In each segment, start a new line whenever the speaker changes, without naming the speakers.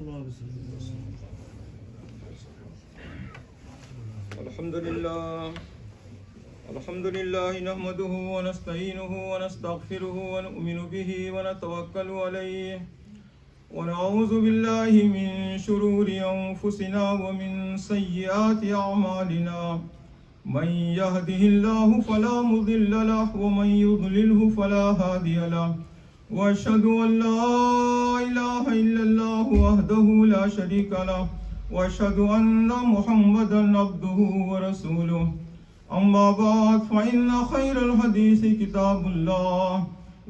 अल्हम्दुलिल्लाह नहमदुहु व नस्तईनुहु व नस्तगफिरुहु व नु'मिनु बिही व नतवक्कलु अलैहि व नऊज़ु बिल्लाहि मिन शुरूरि अंफुसिना व मिन सय्यिआति अअमालिना मन यहदिहिल्लाहु फला मुदिल्ल लहु व मन युद्लिलहु फला हादिय लहु व अशहदु अन ला इलाहा इल्लल्लाहु वहदहु ला शरीका लहु व अशहदु अन्ना मुहम्मदन अब्दुहु व रसूलुहु अम्मा बाद फ़इन्न खैरल हदीस किताबुल्लाह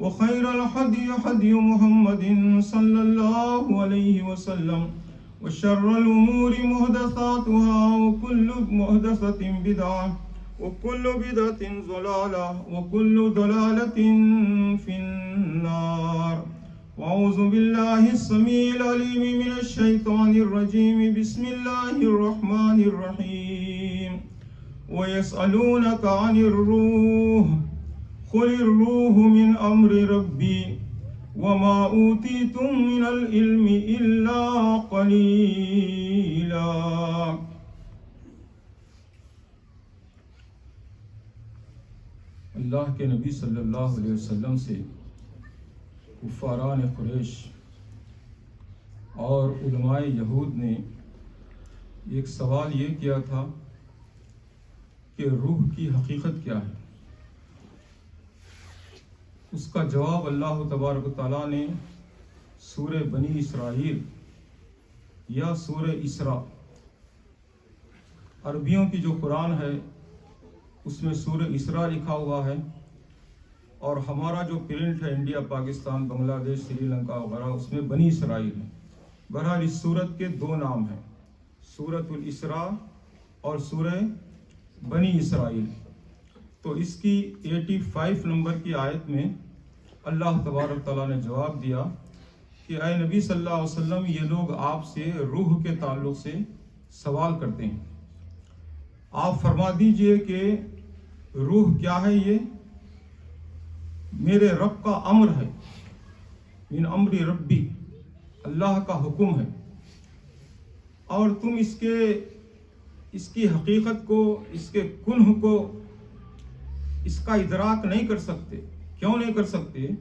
व खैरल हदी हदी मुहम्मदिन सल्लल्लाहु अलैहि वसल्लम व शर्रल उमूरि मुहदसातुहा व कुल्लु मुहदसतिन बिदअह व कुल्लु बिदअतिन ज़लालह व कुल्लु ज़लालतिन फिन्नार अऊज़ु बिल्लाहिस समीइल अलीम मिनश शैतानिर रजीम बिस्मिल्लाहिर रहमानिर रहीम वयसअलूनक अनिर रूह कुलिर रूह मिन अम्रि रब्बी वमा ऊतीतुम मिनल इल्मि इल्ला क़लीला। अल्लाह के नबी सल्लल्लाहु अलैहि वसल्लम से कुफ़ारान कुरैश और उलमाए यहूद ने एक सवाल ये किया था कि रूह की हकीकत क्या है। उसका जवाब अल्लाह तबारक तआला ने सूरह बनी इसराइल या सूरह इसरा, अरबियों की जो कुरान है उसमें सूरह इसरा लिखा हुआ है और हमारा जो प्रिंट है इंडिया, पाकिस्तान, बांग्लादेश, श्रीलंका वगैरह उसमें बनी इसराइल है। बहरहाल इस सूरत के दो नाम हैं, सूरतुल इसरा और सूरह बनी इसराइल। तो इसकी 85 नंबर की आयत में अल्लाह तबारक तआला ने जवाब दिया कि ऐ नबी सल्लल्लाहु अलैहि वसल्लम, ये लोग आपसे रूह के ताल्लुक से सवाल करते हैं, आप फरमा दीजिए कि रूह क्या है। ये मेरे रब का अम्र है, मिन अम्रि रब्बी, अल्लाह का हुक्म है, और तुम इसकी हकीकत को, इसके कुन्ह को, इसका इदराक नहीं कर सकते। क्यों नहीं कर सकते?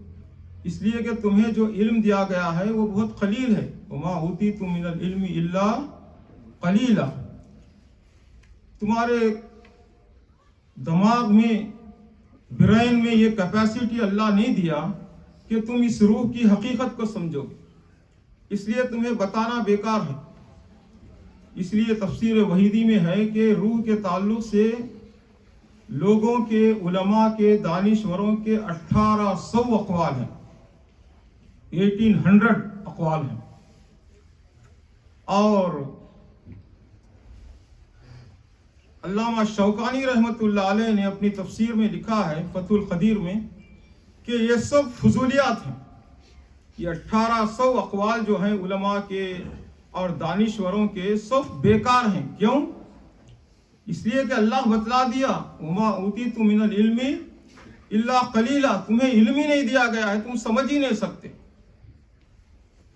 इसलिए कि तुम्हें जो इल्म दिया गया है वो बहुत कलील है। वमा ऊतीतुम मिनल इल्मि इल्ला कलीला। तुम्हारे दिमाग में, ब्रेन में ये कैपेसिटी अल्लाह नहीं दिया कि तुम इस रूह की हकीकत को समझोगे, इसलिए तुम्हें बताना बेकार है। इसलिए तफसीर वहीदी में है कि रूह के ताल्लुक से लोगों के, उलमा के, दानिश्वरों के 1800 अक़वाल हैं, 1800 अक़वाल हैं। और अल्लामा शौकानी रहमतुल्लाह अलैह ने अपनी तफसीर में लिखा है फतहुल क़दीर में कि ये सब फजूलियात हैं। ये 1800 अक़वाल जो हैं उलमा के और दानिश्वरों के, सब बेकार हैं। क्यों? इसलिए कि अल्लाह बतला दिया वमा ऊतीतुम मिनल इल्मि इल्ला कलीला, तुम्हें इल्म ही नहीं दिया गया है, तुम समझ ही नहीं सकते।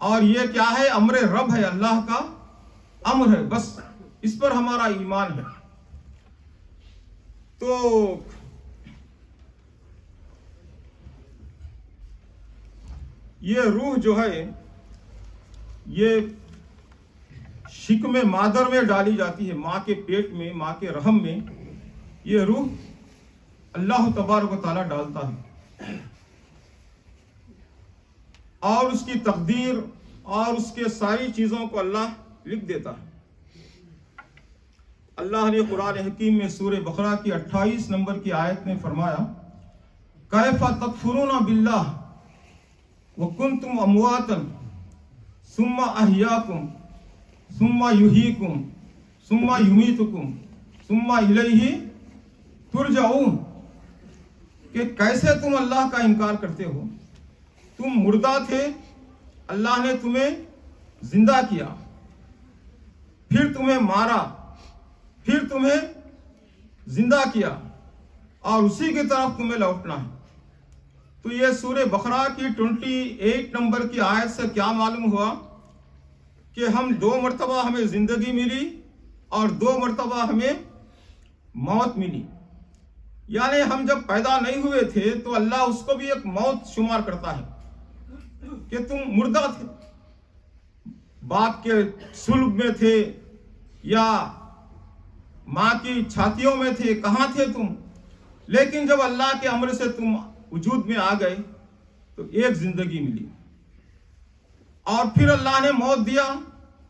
और ये क्या है? अम्र रब है, अल्लाह का अम्र है, बस इस पर हमारा ईमान है। तो ये रूह जो है ये शिकमे मादर में डाली जाती है, माँ के पेट में, माँ के रहम में ये रूह अल्लाह तबारक व तआला डालता है और उसकी तकदीर और उसके सारी चीज़ों को अल्लाह लिख देता है। अल्लाह ने कुरान हकीम में सूरह बकरा की 28 नंबर की आयत में फरमाया, कैफा तकफुरूना बिल्लाह व कुंतुम अमवातन सुम्मा अहयाकुम सुम्मा युहीकुम सुम्मा युमीतुकुम सुम्मा इलैहि तुरजाऊन। कि कैसे तुम अल्लाह का इनकार करते हो? तुम मुर्दा थे, अल्लाह ने तुम्हें जिंदा किया, फिर तुम्हें मारा, फिर तुम्हें जिंदा किया और उसी की तरफ तुम्हें लौटना है। तो ये सूरह बकरा की 28 नंबर की आयत से क्या मालूम हुआ कि हम 2 मरतबा हमें ज़िंदगी मिली और 2 मरतबा हमें मौत मिली। यानी हम जब पैदा नहीं हुए थे तो अल्लाह उसको भी एक मौत शुमार करता है कि तुम मुर्दा थे, बाप के सुल्ब में थे या माँ की छातियों में थे, कहाँ थे तुम। लेकिन जब अल्लाह के अमर से तुम वजूद में आ गए तो एक जिंदगी मिली, और फिर अल्लाह ने मौत दिया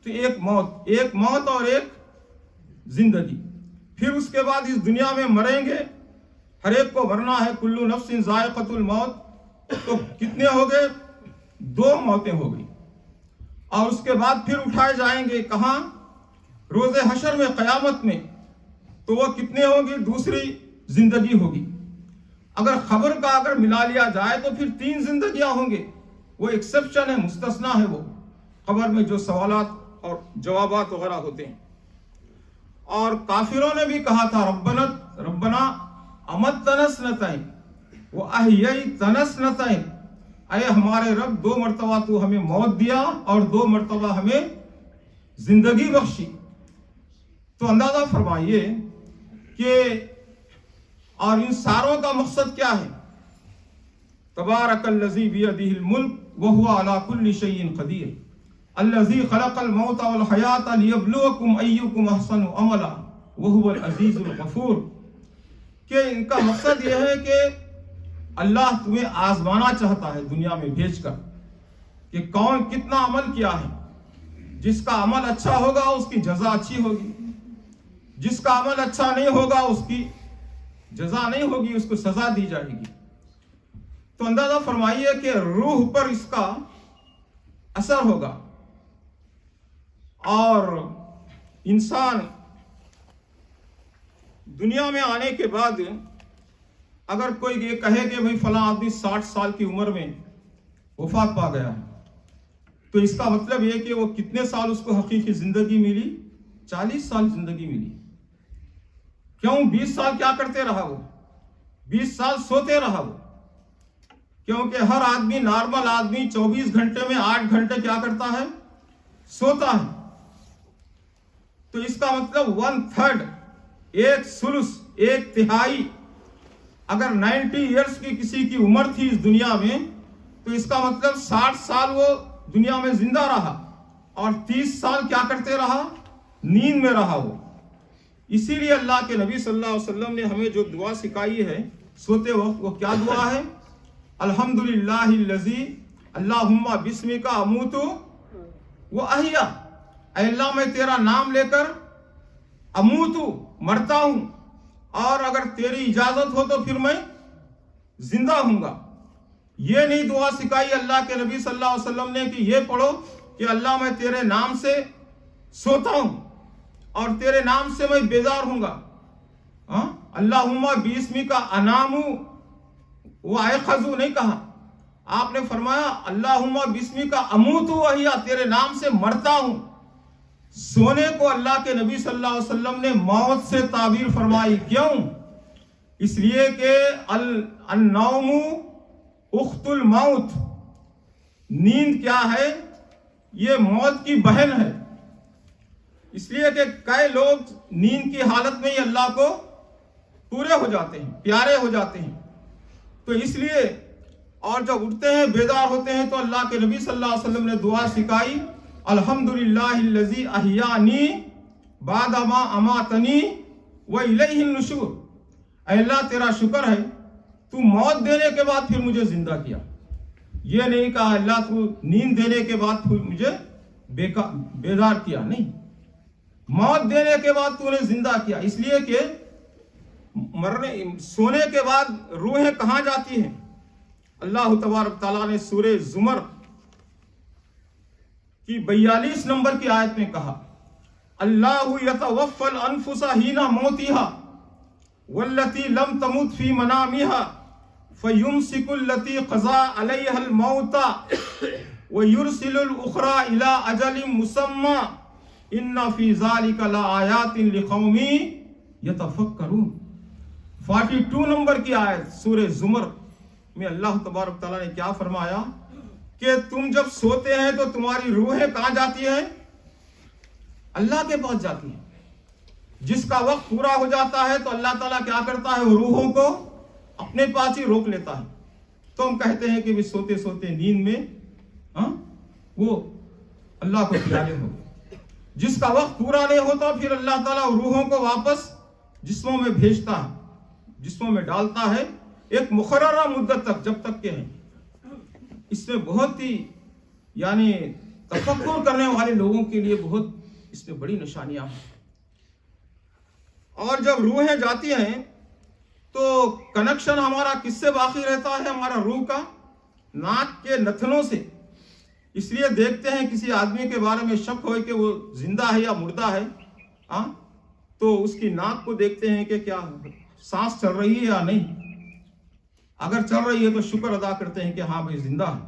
तो एक मौत और एक जिंदगी। फिर उसके बाद इस दुनिया में मरेंगे, हर एक को मरना है, कुल्लू नफ्सिन ज़ायक़तुल मौत। तो कितने हो गए? 2 मौतें हो गई। और उसके बाद फिर उठाए जाएंगे कहाँ? रोज़े हशर में, क़यामत में। तो वो कितने होंगी? दूसरी जिंदगी होगी। अगर खबर का अगर मिला लिया जाए तो फिर 3 जिंदगियां होंगे। वो एक्सेप्शन है, मुस्तस्ना है वो खबर में जो सवालात और जवाबात वगैरह होते हैं। और काफिरों ने भी कहा था रब्बना अमत तनस्नतैन वो अहयई तनस्नतैन, अये हमारे रब 2 मरतबा तू हमें मौत दिया और 2 मरतबा हमें जिंदगी बख्शी। तो अंदाजा फरमाइए कि और इन सारों का मकसद क्या है? तबारकल्लज़ी बियदिहिल मुल्क व हुवा अला कुल्लि शैइन क़दीर अल्लज़ी खलक़ल मौता वल हयाता लियब्लुवकुम अय्युकुम अहसनु अमला व हुवल अज़ीज़ुल गफ़ूर। कि इनका मकसद यह है कि अल्लाह तुम्हें आजमाना चाहता है दुनिया में भेजकर कि कौन कितना अमल किया है। जिसका अमल अच्छा होगा उसकी जजा अच्छी होगी, जिसका अमल अच्छा नहीं होगा उसकी जजा नहीं होगी, उसको सजा दी जाएगी। तो अंदाजा फरमाइए कि रूह पर इसका असर होगा। और इंसान दुनिया में आने के बाद अगर कोई ये कहे कि भाई फला आदमी 60 साल की उम्र में वफात पा गया है, तो इसका मतलब यह कि वो कितने साल उसको हकीकी जिंदगी मिली? 40 साल जिंदगी मिली। क्यों? 20 साल क्या करते रहा वो? 20 साल सोते रहा वो। क्योंकि हर आदमी, नॉर्मल आदमी 24 घंटे में 8 घंटे क्या करता है? सोता है। तो इसका मतलब 1/3, 1/3, 1/3 अगर 90 इयर्स की किसी की उम्र थी इस दुनिया में, तो इसका मतलब 60 साल वो दुनिया में जिंदा रहा और 30 साल क्या करते रहा? नींद में रहा वो। इसीलिए अल्लाह के नबी सल्लल्लाहु अलैहि वसल्लम ने हमें जो दुआ सिखाई है सोते वक्त, वो क्या दुआ है? अल्हम्दुलिल्लाहिल्लज़ी अल्लाहुम्मा बिस्मिका अमूतु व अहिया। अल्लाह मैं तेरा नाम लेकर अमूतु मरता हूं, और अगर तेरी इजाजत हो तो फिर मैं जिंदा हूंगा। ये नहीं दुआ सिखाई अल्लाह के नबी सल्लल्लाहु अलैहि वसल्लम ने कि ये पढ़ो कि अल्लाह मैं तेरे नाम से सोता हूं और तेरे नाम से मैं बेजार हूंगा। अल्लाहुम्मा बिस्मिका अनामु व अयखज़ु नहीं कहा। आपने फरमाया अल्लाहुम्मा बिस्मिका अमूतु व अहिया, तेरे नाम से मरता हूं। सोने को अल्लाह के नबी सल्लल्लाहु अलैहि वसल्लम ने मौत से ताबीर फरमाई। क्यों? इसलिए कि अन्नौमु उख्तुल मौत, नींद क्या है? ये मौत की बहन है। इसलिए कि कई लोग नींद की हालत में ही अल्लाह को पूरे हो जाते हैं, प्यारे हो जाते हैं। तो इसलिए और जब उठते हैं, बेदार होते हैं, तो अल्लाह के नबी सल्लल्लाहु अलैहि वसल्लम ने दुआ सिखाई अल्हम्दुलिल्लाहिल्लज़ी अहियानी बादमा अमातनी व इलैहिन नुशूर। अल्लाह तेरा शुक्र है तू मौत देने के बाद फिर मुझे जिंदा किया। ये नहीं कहा अल्लाह तू नींद देने के बाद फिर मुझे बेदार किया, नहीं, मौत देने के बाद तूने जिंदा किया। इसलिए कि सोने के बाद रूहें कहां जाती हैं? अल्लाह तबारक तआला ने सूरे जुमर की 42 नंबर की आयत में कहा अल्लाहु यतवफ़्फ़ल अनफुसा हीना मौतिहा वल्लती लम तमुत फी मनामिहा फयुमसिकुल्लती क़ज़ा अलैहल मौता व युरसिलुल उख़रा इला अजलिम मुसम्मा इन्ना फी ज़ालिका लआयातिन लिक़ौमी यतफ़क्करून। 42 नंबर की आयत सूरे जुमर में अल्लाह तबारक तआला ने क्या फरमाया कि तुम जब सोते हैं तो तुम्हारी रूहें कहां जाती हैं? अल्लाह के पास जाती है। जिसका वक्त पूरा हो जाता है तो अल्लाह ताला क्या करता है, रूहों को अपने पास ही रोक लेता है। तो हम कहते हैं कि भी सोते सोते नींद में वो अल्लाह को प्यारे हो। जिसका वक्त पूरा नहीं होता फिर अल्लाह ताला रूहों को वापस जिस्मों में भेजता है, जिस्मों में डालता है एक मुकर्ररा मुद्दत तक, जब तक के हैं। इसमें बहुत ही यानी तफक्कुर करने वाले लोगों के लिए बहुत इसमें बड़ी निशानियां हैं। और जब रूहें जाती हैं तो कनेक्शन हमारा किससे बाकी रहता है, हमारा रूह का नाक के नथनों से। इसलिए देखते हैं किसी आदमी के बारे में शक हो कि वो जिंदा है या मुर्दा है, तो उसकी नाक को देखते हैं कि क्या सांस चल रही है या नहीं। अगर चल रही है तो शुक्र अदा करते हैं कि हाँ भाई जिंदा है।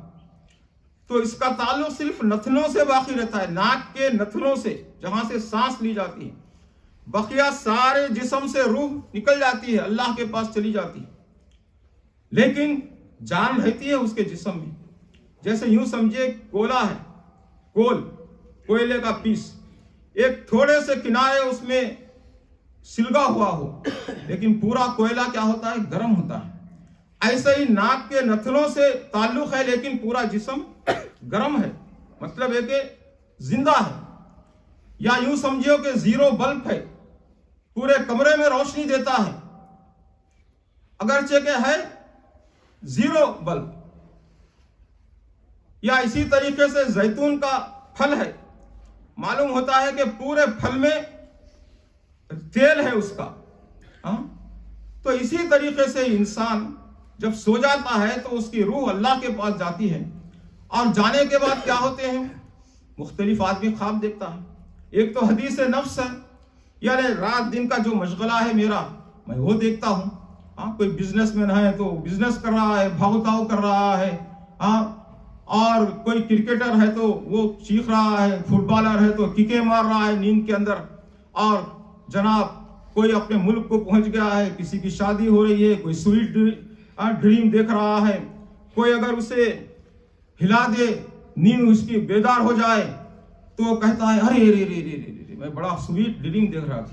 तो इसका ताल्लुक सिर्फ नथनों से बाकी रहता है, नाक के नथनों से, जहां से सांस ली जाती है। बकिया सारे जिस्म से रूह निकल जाती है, अल्लाह के पास चली जाती है, लेकिन जान रहती है उसके जिस्म में। जैसे यूं समझिए कोयला है, कोयले का पीस, एक थोड़े से किनारे उसमें सिलगा हुआ हो, लेकिन पूरा कोयला क्या होता है, गर्म होता है। ऐसे ही नाक के नथनों से ताल्लुक है, लेकिन पूरा जिस्म गर्म है, मतलब है कि जिंदा है। या यूं समझियो कि जीरो बल्ब है, पूरे कमरे में रोशनी देता है, अगरचे के है जीरो बल्ब। या इसी तरीके से जैतून का फल है, मालूम होता है कि पूरे फल में तेल है उसका। तो इसी तरीके से इंसान जब सो जाता है तो उसकी रूह अल्लाह के पास जाती है, और जाने के बाद क्या होते हैं, मुख्तलिफ आदमी ख्वाब देखता है। एक तो हदीस नफ्स है, यानी रात दिन का जो मशगला है मेरा, मैं वो देखता हूँ। कोई बिजनेसमैन है तो बिजनेस कर रहा है, भागताव कर रहा है, और कोई क्रिकेटर है तो वो चीख रहा है, फुटबॉलर है तो किके मार रहा है नींद के अंदर, और जनाब कोई अपने मुल्क को पहुंच गया है, किसी की शादी हो रही है, कोई स्वीट ड्रीम देख रहा है, कोई अगर उसे हिला दे, नींद उसकी बेदार हो जाए तो कहता है अरे रे रे रे रे, मैं बड़ा स्वीट ड्रीम देख रहा था,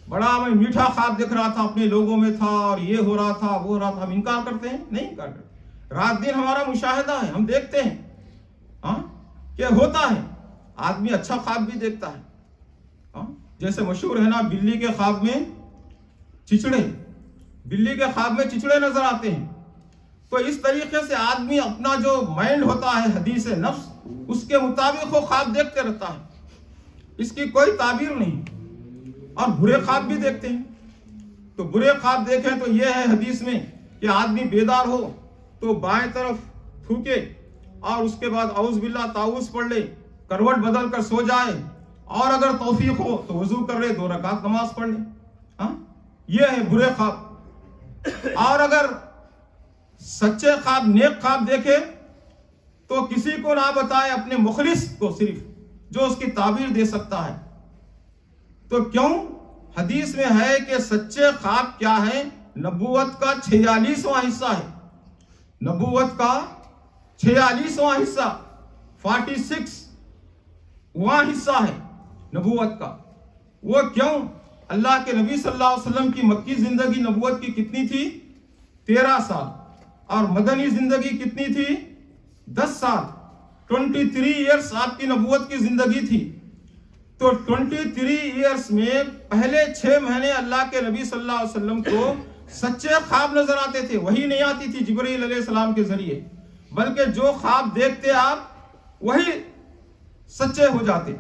बड़ा मैं मीठा ख्वाब देख रहा था, अपने लोगों में था और ये हो रहा था वो हो रहा था। हम इनकार करते हैं? नहीं इनकार करते। रात दिन हमारा मुशाहिदा है, हम देखते हैं क्या होता है। आदमी अच्छा ख्वाब भी देखता है, जैसे मशहूर है ना, बिल्ली के ख्वाब में चिचड़े, बिल्ली के ख्वाब में चिचड़े नजर आते हैं। तो इस तरीके से आदमी अपना जो माइंड होता है, हदीस नफ्स, उसके मुताबिक वो ख्वाब देखते रहता है, इसकी कोई ताबीर नहीं। और बुरे ख्वाब भी देखते हैं। तो बुरे ख्वाब देखें तो यह है हदीस में कि आदमी बेदार हो तो बाएं तरफ थूके और उसके बाद औज़ बिल्लाह ताऊस पढ़ ले, करवट बदल कर सो जाए, और अगर तौफीक हो तो वजू कर ले, 2 रकात नमाज पढ़ ले। यह है बुरे ख्वाब। और अगर सच्चे ख्वाब, नेक ख्वाब देखे तो किसी को ना बताए, अपने मुखलिस को सिर्फ, जो उसकी ताबीर दे सकता है। तो क्यों? हदीस में है कि सच्चे ख्वाब क्या है, नबूवत का 46वां हिस्सा है। नबूवत का 46वां हिस्सा, 46वां हिस्सा है नबूवत का। वो क्यों? अल्लाह के नबी सल्लल्लाहु अलैहि वसल्लम की मक्की जिंदगी नबूवत की कितनी थी? 13 साल। और मदनी जिंदगी कितनी थी? 10 साल। 23 ईयर्स आपकी नबूवत की जिंदगी थी। तो 23 ईयर्स में पहले 6 महीने अल्लाह के नबी सल्लल्लाहु अलैहि वसल्लम को सच्चे ख्वाब नजर आते थे। वही नहीं आती थी जिब्रील अलैहिस्सलाम के जरिए, बल्कि जो ख्वाब देखते आप वही सच्चे हो जाते।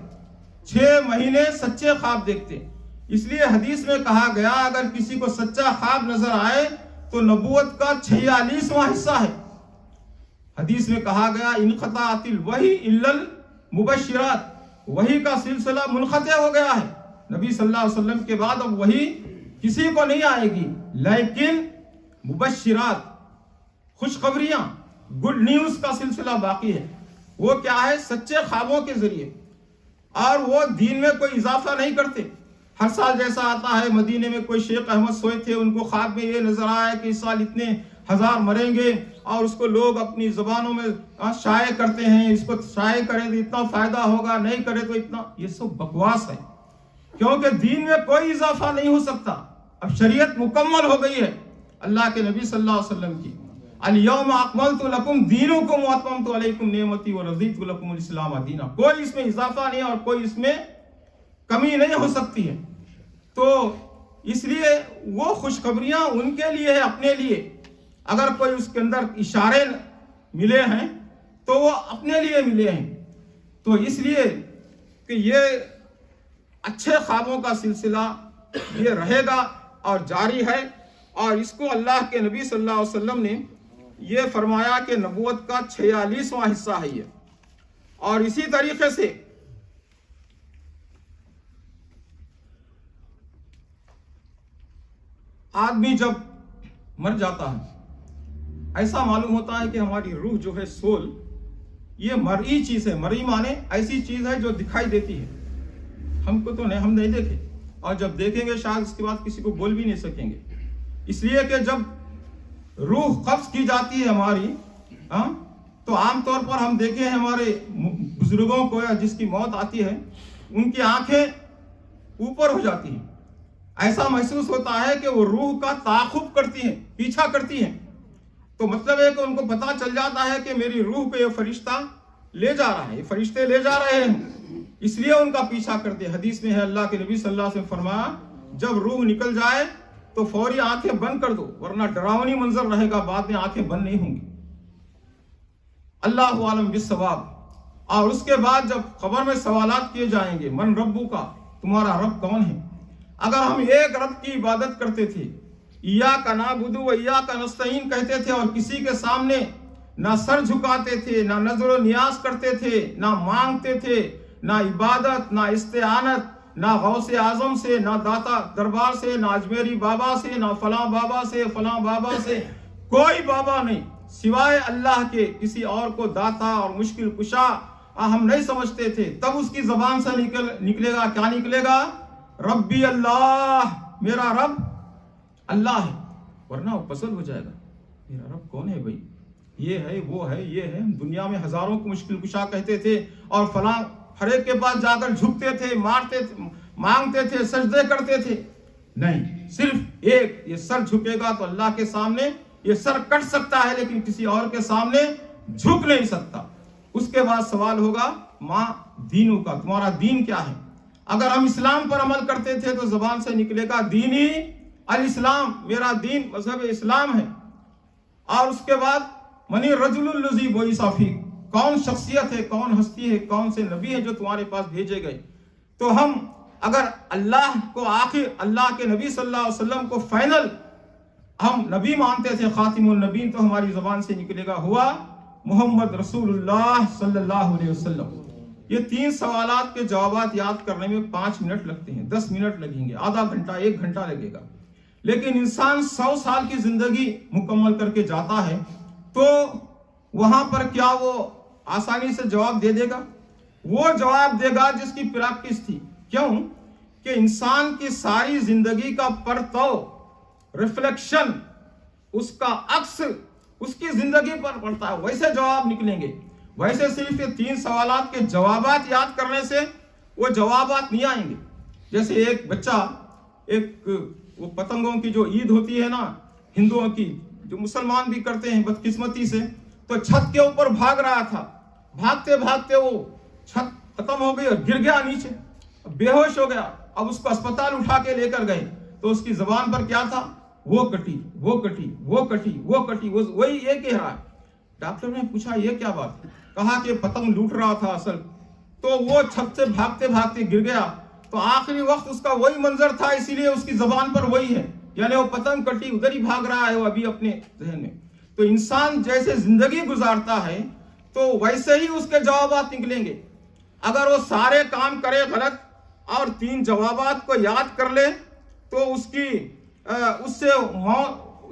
6 महीने सच्चे ख्वाब देखते। इसलिए हदीस में कहा गया, अगर किसी को सच्चा ख्वाब नजर आए तो नबूवत का 46वां हिस्सा है। हदीस में कहा गया, इनक़ताअतिल वही इल्लल मुबश्शिरात, वही का सिलसिला मुनक़ते हो गया है। नबी सल्लल्लाहु अलैहि वसल्लम के बाद अब वही किसी को नहीं आएगी, लेकिन मुबश्शिरात, खुशखबरियां, गुड न्यूज का सिलसिला बाकी है। वो क्या है? सच्चे ख्वाबों के जरिए। और वो दीन में कोई इजाफा नहीं करते। हर साल जैसा आता है, मदीने में कोई शेख अहमद सोए थे, उनको ख्वाब में ये नजर आया कि इस साल इतने 1000 मरेंगे और उसको लोग अपनी जुबानों में शाये करते हैं, इसको शाये करें तो इतना फायदा होगा, नहीं करे तो इतना, ये सब बकवास है। क्योंकि दीन में कोई इजाफा नहीं हो सकता। अब शरीयत मुकम्मल हो गई है अल्लाह के नबी सल्लल्लाहु अलैहि वसल्लम की। अल-यौमा अकमलतु लकुम दीनुकुम व अतममतु अलैकुम निअमती व रज़ीतु लकुमुल इस्लाम दीना। कोई इसमें इजाफा नहीं और कोई इसमें कमी नहीं हो सकती है। तो इसलिए वो खुशखबरियां उनके लिए है, अपने लिए। अगर कोई उसके अंदर इशारे मिले हैं तो वो अपने लिए मिले हैं। तो इसलिए कि ये अच्छे ख्वाबों का सिलसिला ये रहेगा और जारी है। और इसको अल्लाह के नबी सल्लल्लाहु अलैहि वसल्लम ने ये फरमाया कि नबूवत का 46वां हिस्सा है ये। और इसी तरीके से आदमी जब मर जाता है, ऐसा मालूम होता है कि हमारी रूह जो है, सोल, ये मरई चीज है। मरई माने ऐसी चीज है जो दिखाई देती है, हमको तो नहीं, हम नहीं देखे, और जब देखेंगे शायद उसके बाद किसी को बोल भी नहीं सकेंगे। इसलिए कि जब रूह कब्ज की जाती है हमारी, तो आमतौर पर हम देखे हैं हमारे बुजुर्गों को, या जिसकी मौत आती है उनकी आंखें ऊपर हो जाती हैं। ऐसा महसूस होता है कि वो रूह का ताक़ुब करती हैं, पीछा करती हैं। तो मतलब है कि उनको पता चल जाता है कि मेरी रूह को ये फरिश्ता ले जा रहा है, ये फरिश्ते ले जा रहे हैं, इसलिए उनका पीछा करते हैं। हदीस में है, अल्लाह के नबी सल्लल्लाहु अलैहि वसल्लम फरमाया, जब रूह निकल जाए तो फौरी आंखें बंद कर दो, वरना डरावनी मंजर रहेगा, बाद में आंखें बंद नहीं होंगी। अल्लाहु आलम बिस्सवाब। और उसके बाद जब खबर में सवालात किए जाएंगे, मन रब्बू का, तुम्हारा रब कौन है। अगर हम एक रब की इबादत करते थे, इय्याका नअबुदु व इय्याका नस्तईन कहते थे, और किसी के सामने ना सर झुकाते थे, ना नजर नियाज करते थे, ना मांगते थे, ना इबादत, ना इस्तेआनत, ना गौसे आजम से, ना दाता दरबार से, ना अजमेरी बाबा से, ना फलां बाबा से, फलां बाबा से, कोई बाबा नहीं सिवाय अल्लाह के, किसी और को दाता और मुश्किल कुशा हम नहीं समझते थे। तब उसकी जबान से निकलेगा क्या निकलेगा? रब्बी अल्लाह, मेरा रब अल्लाह है। वरना वो पसंद हो जाएगा, मेरा रब कौन है भाई, ये है, वो है, ये है। दुनिया में हजारों को मुश्किल कुशा कहते थे, और फलां हर एक के पास जाकर झुकते थे, मारते थे, मांगते थे, सजदे करते थे। नहीं, सिर्फ एक, ये सर झुकेगा तो अल्लाह के सामने ये सर कट सकता है, लेकिन किसी और के सामने झुक नहीं सकता। उसके बाद सवाल होगा, माँ दीनों का, तुम्हारा दीन क्या है। अगर हम इस्लाम पर अमल करते थे तो जबान से निकलेगा दीनी अल इस्लाम, मेरा दीन मजहब इस्लाम है। और उसके बाद मनी रजुलुल लज़ी बुइसा फीक, कौन शख्सियत है, कौन हस्ती है, कौन से नबी है जो तुम्हारे पास भेजे गए। तो हम अगर अल्लाह को आखिर, अल्लाह के नबी सल्लल्लाहु अलैहि वसल्लम को फाइनल हम नबी मानते थे, खातिमुन नबीन, तो हमारी जबान से निकलेगा हुआ मोहम्मद रसूलुल्लाह सल्लल्लाहु अलैहि वसल्लम। ये 3 सवालात के जवाब याद करने में 5 मिनट लगते हैं, 10 मिनट लगेंगे, आधा घंटा, 1 घंटा लगेगा। लेकिन इंसान 100 साल की जिंदगी मुकम्मल करके जाता है, तो वहां पर क्या वो आसानी से जवाब दे देगा? वो जवाब देगा जिसकी प्रैक्टिस थी। क्यों कि इंसान की सारी जिंदगी का परतव, रिफ्लेक्शन, उसका अक्स उसकी जिंदगी पर पड़ता है, वैसे जवाब निकलेंगे। वैसे सिर्फ ये 3 सवालात के जवाबात याद करने से वो जवाबात नहीं आएंगे। जैसे एक बच्चा, एक वो पतंगों की जो ईद होती है ना हिंदुओं की, जो मुसलमान भी करते हैं बदकिस्मती से, तो छत के ऊपर भाग रहा था, भागते भागते वो छत खत्म हो गई और गिर गया नीचे, बेहोश हो गया। अब उसको अस्पताल उठा के लेकर गए, तो उसकी जबान पर क्या था? वो कटी, वो कटी, वो कटी, वो कटी, वो वही ये कह रहा है। डॉक्टर ने पूछा ये क्या बात? कहा कि पतंग लूट रहा था असल, तो वो छत से भागते भागते गिर गया, तो आखिरी वक्त उसका वही मंजर था, इसीलिए उसकी जबान पर वही है, यानी वो पतंग कटी, उधर ही भाग रहा है वो अभी अपने जहन में। तो इंसान जैसे जिंदगी गुजारता है तो वैसे ही उसके जवाबात निकलेंगे। अगर वो सारे काम करे गलत और 3 जवाबात को याद कर ले तो उससे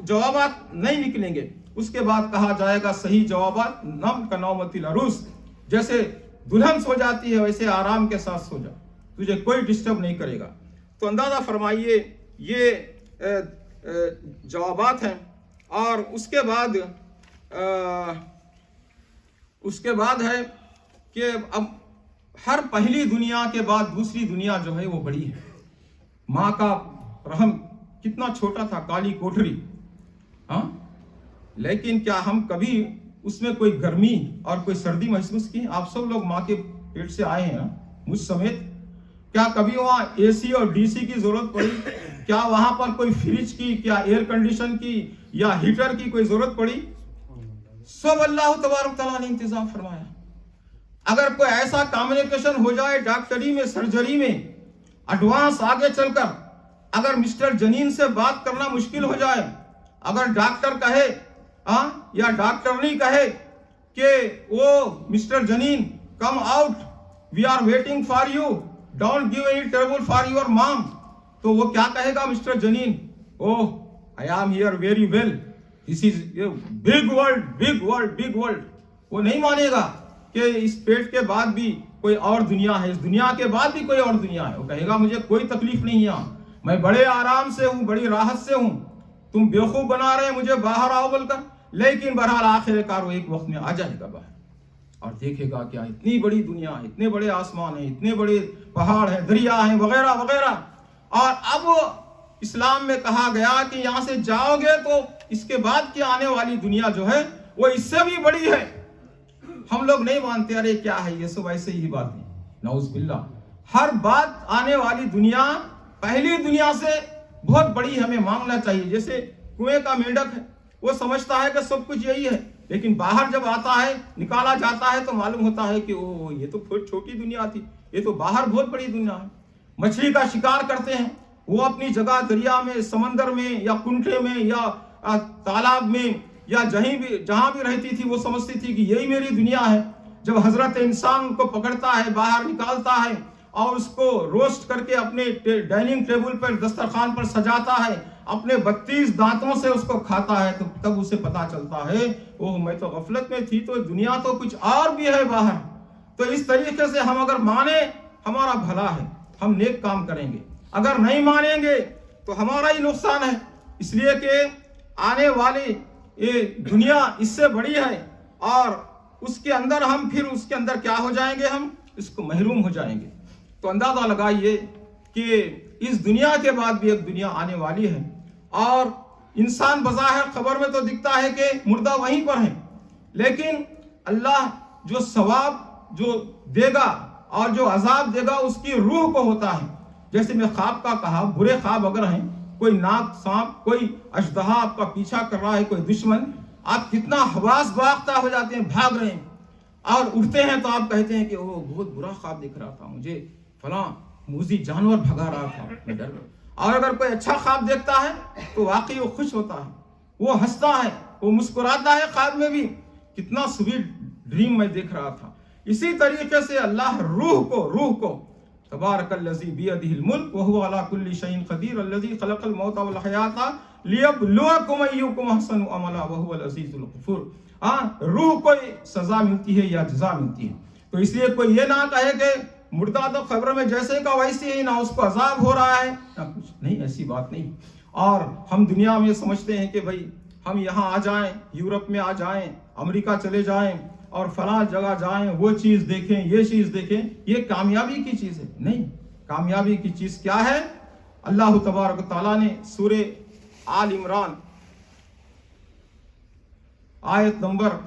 जवाबात नहीं निकलेंगे। उसके बाद कहा जाएगा सही जवाबात नम का नौमतिल अरूस, जैसे दुल्हन सो जाती है वैसे आराम के साथ सो जा, तुझे कोई डिस्टर्ब नहीं करेगा। तो अंदाजा फरमाइए ये जवाबात हैं। और उसके बाद है कि अब हर पहली दुनिया के बाद दूसरी दुनिया जो है वो बड़ी है। माँ का रहम कितना छोटा था, काली कोठरी, हाँ, लेकिन क्या हम कभी उसमें कोई गर्मी और कोई सर्दी महसूस की? आप सब लोग माँ के पेट से आए हैं, मुझ समेत। क्या कभी वहाँ एसी और डीसी की जरूरत पड़ी? क्या वहां पर कोई फ्रिज की, क्या एयर कंडीशन की या हीटर की कोई जरूरत पड़ी? सब अल्लाह तबारक तआला ने इंतजाम फरमाया। अगर कोई ऐसा कम्युनिकेशन हो जाए डॉक्टरी में, सर्जरी में, एडवांस आगे चलकर, अगर मिस्टर जनीन से बात करना मुश्किल हो जाए, अगर डॉक्टर कहे या डॉक्टरनी कहे कि वो mister Janeen come out, we are waiting for you, don't give any trouble for your mom, तो वो क्या कहेगा mister Janeen? Oh, I am here very well, this is big world, big world, big world. वो नहीं मानेगा कि इस पेट के बाद भी कोई और दुनिया है, इस दुनिया के बाद भी कोई और दुनिया है। वो कहेगा मुझे कोई तकलीफ नहीं है, मैं बड़े आराम से हूँ, बड़ी राहत से हूँ, तुम बेवकूफ बना रहे मुझे, बाहर आओ बोलकर। लेकिन बहरहाल आखिरकार वो एक वक्त में आ जाएगा बाहर और देखेगा क्या इतनी बड़ी दुनिया है, इतने बड़े आसमान है, इतने बड़े पहाड़ है, दरिया है, वगैरह वगैरह। और अब इस्लाम में कहा गया कि यहाँ से जाओगे तो इसके बाद की आने वाली दुनिया जो है वो इससे भी बड़ी है। हम लोग नहीं मानते, अरे क्या है ये सब, ऐसे ही बात है, नऊज़ बिल्लाह। हर बात आने वाली दुनिया पहली दुनिया से बहुत बड़ी हमें मांगना चाहिए। जैसे कुएं का मेंढक है, वो समझता है कि सब कुछ यही है, लेकिन बाहर जब आता है, निकाला जाता है, तो मालूम होता है कि ओ ये तो छोटी दुनिया थी, ये तो बाहर बहुत बड़ी दुनिया है। मछली का शिकार करते हैं, वो अपनी जगह दरिया में, समंदर में या कुंठे में या तालाब में या जहां भी रहती थी, वो समझती थी कि यही मेरी दुनिया है। जब हजरत इंसान को पकड़ता है, बाहर निकालता है और उसको रोस्ट करके अपने डाइनिंग टेबल पर, दस्तरखान पर सजाता है, अपने 32 दांतों से उसको खाता है, तो तब उसे पता चलता है ओह मैं तो गफलत में थी, तो दुनिया तो कुछ और भी है बाहर। तो इस तरीके से हम अगर माने हमारा भला है, हम नेक काम करेंगे, अगर नहीं मानेंगे तो हमारा ही नुकसान है। इसलिए कि आने वाली ये दुनिया इससे बड़ी है और उसके अंदर हम फिर उसके अंदर क्या हो जाएंगे, हम इसको महरूम हो जाएंगे। तो अंदाजा लगाइए कि इस दुनिया के बाद भी एक दुनिया आने वाली है और इंसान बज़ाहिर खबर में तो दिखता है कि मुर्दा वहीं पर है, लेकिन अल्लाह जो सवाब जो देगा और जो अजाब देगा उसकी रूह को होता है। जैसे मैं ख्वाब का कहा, बुरे ख्वाब अगर हैं, कोई नाग सांप, कोई अजदहा आपका पीछा कर रहा है, कोई दुश्मन, आप कितना हवास बाख्ता हो जाते हैं, भाग रहे हैं और उठते हैं तो आप कहते हैं कि ओह बहुत बुरा ख्वाब दिख रहा था, मुझे फलां मूजी जानवर भगा रहा था, मैं डर गया। और अगर कोई अच्छा ख्वाब देखता है तो वाकई वो खुश होता है, वो हंसता है, वो मुस्कुराता है, ख्वाब में भी कितना स्वीट ड्रीम मैं देख रहा था। इसी तरीके से अल्लाह रूह को तबारकल्लज़ी बियदिहिल मुल्क व हुवा अला कुल्ली शैइन क़दीर अल्लज़ी ख़लक़ल मौता वल हयाता लियब्लुवकुम अय्युकुम अहसनु अमला व हुवल अज़ीज़ुल गफ़ूर। रूह को सजा मिलती है या जज़ा मिलती है। तो इसलिए कोई ये ना कहे कि मुर्दा तो खबर में जैसे का वैसे ही, ना उसको अजाब हो रहा है ना कुछ, नहीं, ऐसी बात नहीं। और हम दुनिया में समझते हैं कि भाई हम यहाँ आ जाएं, यूरोप में आ जाएं, अमेरिका चले जाएं और फलां जगह जाएं, वो चीज़ देखें, ये चीज़ देखें, ये कामयाबी की चीज़ है? नहीं, कामयाबी की चीज़ क्या है? अल्लाह तबारक तआला ने सूरे आल इमरान आयत नंबर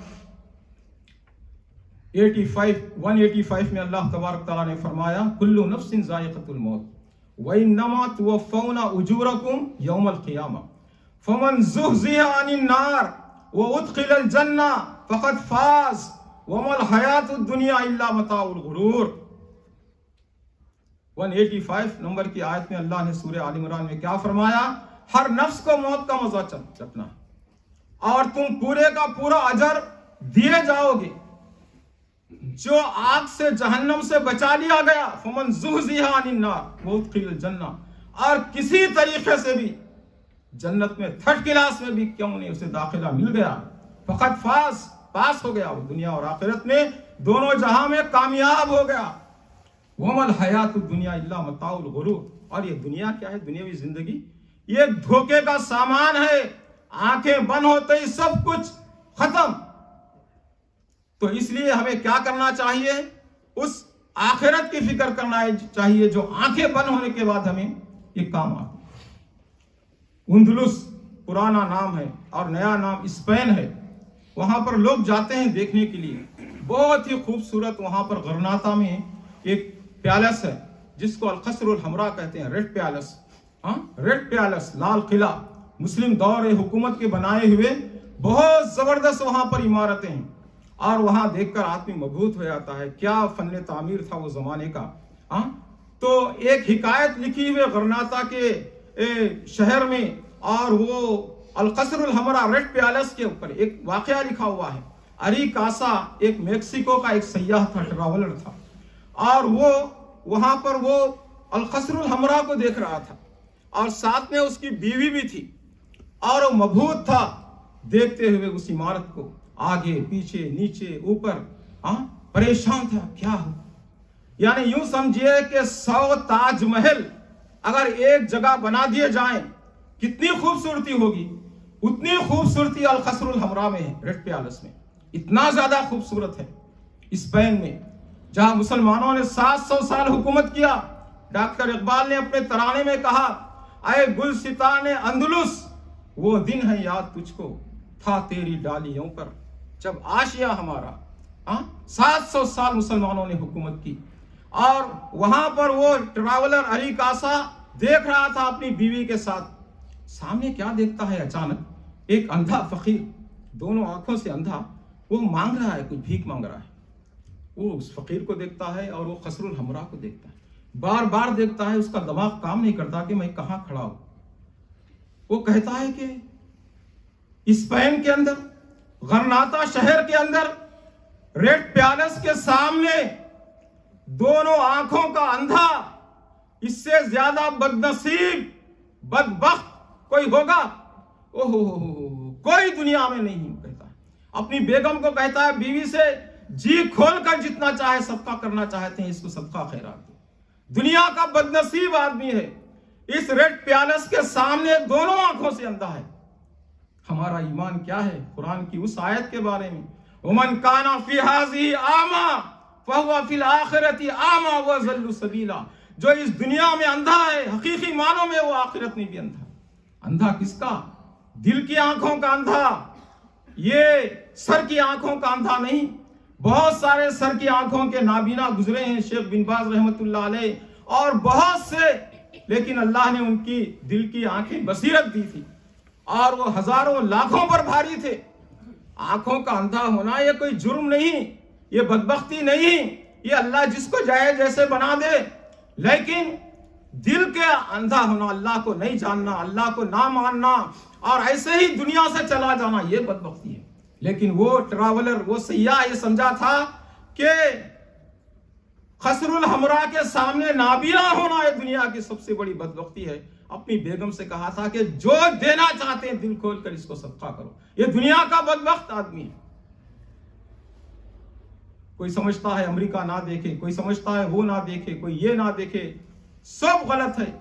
185 में अल्लाह तबारक तआला ने फरमाया कुल्लु नफ्सिन ज़ाइक़तुल मौत व इन्नमा तुवफ़्फ़ौना उजूरकुम यौमल क़ियामा फमन ज़ुहज़िहा अनिन नार व उदख़िलल जन्ना फ़क़द फ़ाज़ वमल हयातुद दुनिया इल्ला मताउल गुरूर। 185 नंबर की आयत में अल्लाह ने सूरे आल इमरान में क्या फरमाया? हर नफ्स को मौत का मजा चखना और तुम पूरे का पूरा अजर दिए जाओगे। जो आग से जहन्नम से बचा लिया गया, फमन ज़ुहज़िहा अनिन नार व उदख़िलल जन्ना, और किसी तरीके से भी जन्नत में थर्ड क्लास में भी क्यों नहीं उसे दाखिला मिल गया, फ़क़द फ़ाज़, पास हो गया, वो दुनिया और आखिरत में दोनों जहां में कामयाब हो गया। वमल हयातुद दुनिया इल्ला मताउल गुरूर। और ये दुनिया क्या है? दुनियावी जिंदगी ये धोखे का सामान है। आंखें बंद होते ही सब कुछ खत्म। तो इसलिए हमें क्या करना चाहिए, उस आखिरत की फिक्र करना चाहिए जो आंखें बंद होने के बाद हमें ये काम आती। उंदुलुस पुराना नाम है और नया नाम स्पेन है। वहां पर लोग जाते हैं देखने के लिए। बहुत ही खूबसूरत वहां पर गरनाता में एक पैलेस है जिसको अल-क़स्रुल हमरा कहते हैं, red palace. Red palace, Lal Qila, मुस्लिम दौर हुकूमत के बनाए हुए बहुत जबरदस्त वहां पर इमारतें हैं। और वहां देखकर आदमी मबहूत हो जाता है, क्या फन तामीर था वो जमाने का। तो एक हिकायत लिखी हुई गरनाता के शहर में, और वो अल-क़स्रुल हमरा रेड पैलेस के ऊपर एक वाकया लिखा हुआ है। अरी कासा एक मेक्सिको का एक सयाह था, ट्रैवलर था, और वो वहां पर वो अल-क़स्रुल हमरा को देख रहा था और साथ में उसकी बीवी भी थी, और वो मबहूत था देखते हुए उस इमारत को, आगे पीछे नीचे ऊपर, परेशान था क्या हो। यानी यूं समझिए कि 100 ताजमहल अगर एक जगह बना दिए जाएं कितनी खूबसूरती होगी, उतनी खूबसूरती अल-क़स्रुल हमरा में है, रेड पैलेस में। इतना ज्यादा खूबसूरत है स्पेन में, जहां मुसलमानों ने 700 साल हुकूमत किया। डॉक्टर इकबाल ने अपने तराने में कहा, अय गुलसिताने अंदलुस, वो दिन है याद तुझको था तेरी डालियों पर जब आशिया हमारा। 700 साल मुसलमानों ने हुकूमत की, और वहां पर वो ट्रैवलर अली कासा देख रहा था अपनी बीवी के साथ। सामने क्या देखता है, अचानक एक अंधा फकीर, दोनों आंखों से अंधा, वो मांग रहा है, कुछ भीख मांग रहा है। वो उस फकीर को देखता है और वो क़स्रुल हमरा को देखता है, बार बार देखता है। उसका दिमाग काम नहीं करता कि मैं कहां खड़ा हूं। वो कहता है कि स्पेन के अंदर, गरनाता शहर के अंदर, रेड पैलेस के सामने दोनों आंखों का अंधा, इससे ज्यादा बदनसीब बदबख्त कोई होगा? ओहो, कोई दुनिया में नहीं। कहता है अपनी बेगम को, कहता है बीवी से, जी खोलकर जितना चाहे सबका करना चाहते हैं, इसको सबका खैरात दो। दुनिया का बदनसीब आदमी है, इस रेड पैलेस के सामने दोनों आंखों से अंधा है। हमारा ईमान क्या है? कुरान की उस आयत के बारे में, उमन काना फी हाज़िही आमा फहुवा फिल आखिरति आमा व ज़ल्लु सबीला। जो इस दुनिया में अंधा है, हकीकी मानों में वो आखिरत में भी अंधा। अंधा किसका? दिल की आंखों का अंधा, ये सर की आंखों का अंधा नहीं। बहुत सारे सर की आंखों के नाबीना गुजरे हैं, शेख बिन बाज रहमतुल्लाह अलैह और बहुत से, लेकिन अल्लाह ने उनकी दिल की आंखें बसीरत दी थी और वो हजारों लाखों पर भारी थे। आंखों का अंधा होना ये कोई जुर्म नहीं, ये बदबख्ती नहीं, ये अल्लाह जिसको चाहे जैसे बना दे। लेकिन दिल के अंधा होना, अल्लाह को नहीं जानना, अल्लाह को ना मानना और ऐसे ही दुनिया से चला जाना, ये बदबख्ती है। लेकिन वो ट्रैवलर, वो सयाह ये समझा था कि क़स्रुल हमरा के सामने नाबीना होना ये दुनिया की सबसे बड़ी बदबख्ती है। अपनी बेगम से कहा था कि जो देना चाहते हैं दिल खोल कर इसको सदका करो। ये दुनिया का बदबख्त आदमी है। कोई समझता है अमेरिका ना देखे, कोई समझता है वो ना देखे, कोई ये ना देखे, सब गलत है।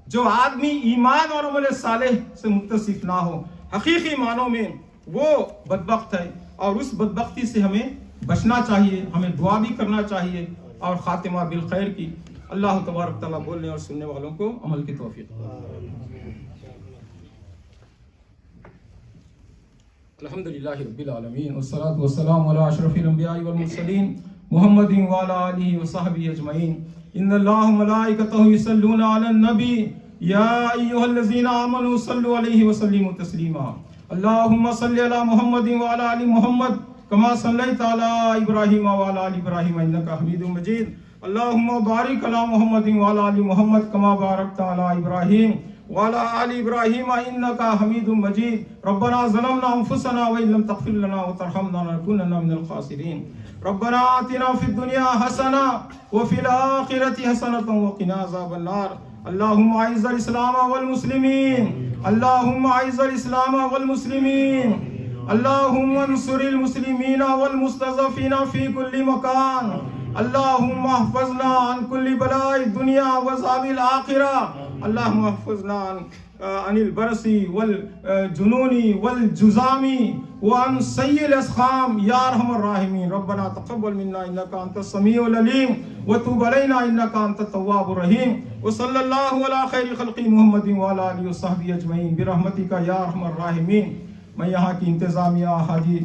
जो आदमी ईमान और अमल सालेह से मुत्तसिफ ना हो, हकीकी मानों में, वो बदबख्त है। और उस बदबख्ती से हमें बचना चाहिए, हमें दुआ भी करना चाहिए और खातिमा बिल खैर की। अल्लाह तबारक तआला बोलने और सुनने वालों को अमल की तौफीक। अल्हम्दुलिल्लाहि रब्बिल आलमीन वस्सलातु वस्सलामु अला अशरफिल अंबिया'i वल मुरसलीन मुहम्मदिन व अला आलिहि व सहबिहि अजमईन। इन्नल्लाह व मलाइकतहु युसल्लूना अलन नबी या अय्युहल्लज़ीना आमनू सल्लु अलैहि व सल्लिमू तस्लीमा। अल्लाहुम्मा सल्लि अला मुहम्मदिन व अला आलि मुहम्मद कमा सल्लैता अला इब्राहीम व अला आलि इब्राहीम इन्नका हमीदुम मजीद। अल्लाहुम्मा बारिक अला मुहम्मदिन व अला आलि मुहम्मद कमा बारकता अला इब्राहीम व अला आलि इब्राहीम इन्नका हमीदुम मजीद। रब्बना ज़लमना अनफुसना व इन लम तग़फिर लना व तरहमना लनकुनन्ना मिनल ख़ासिरीन। रब्बना आतिना फिद दुनिया हसना व फिल आखिरति हसनतन व क़िना अज़ाबन नार। अल्लाहुम्मा अइज़्ज़िल इस्लाम वल मुस्लिमीन, अल्लाहुम्मा अइज़्ज़िल इस्लाम वल मुस्लिमीन, अल्लाहुम्मा अंसुरिल मुस्लिमीन वल मुस्तज़फ़ीन फ़ी कुल्लि मकान। अल्लाहुम्मा अहफ़ज़ना अन कुल्लि बलाइ दुनिया व ज़ाबिल आखिरा। अल्लाहुम्मा अहफ़ज़ना अनिल बरसी वल जुनूनी वल जुजामी वन सय्यिल अस्खाम या अरहमर राहिमीन रब्बना तक़ब्बल मिन्ना इन्नका अंतस समीउल अलीम व तुब अलैना इन्नका अंतत तव्वाबुर रहीम व सल्लल्लाहु अला खैरि खल्क़ि मुहम्मदिन व अला आलिहि व सहबिहि अजमईन बिरहमतिका या अरहमर राहिमीन। मैं यहाँ की इंतज़ामिया हाजी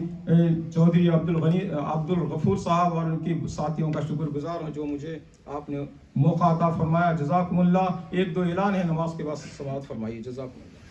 चौधरी अब्दुल गफूर साहब और उनके साथियों का शुक्रगुजार हूँ जो मुझे आपने मौका अता फरमाया। जज़ाकुमुल्लाह। एक दो ऐलान है, नमाज के बाद समाअत फरमाइए। जज़ाकुमुल्लाह।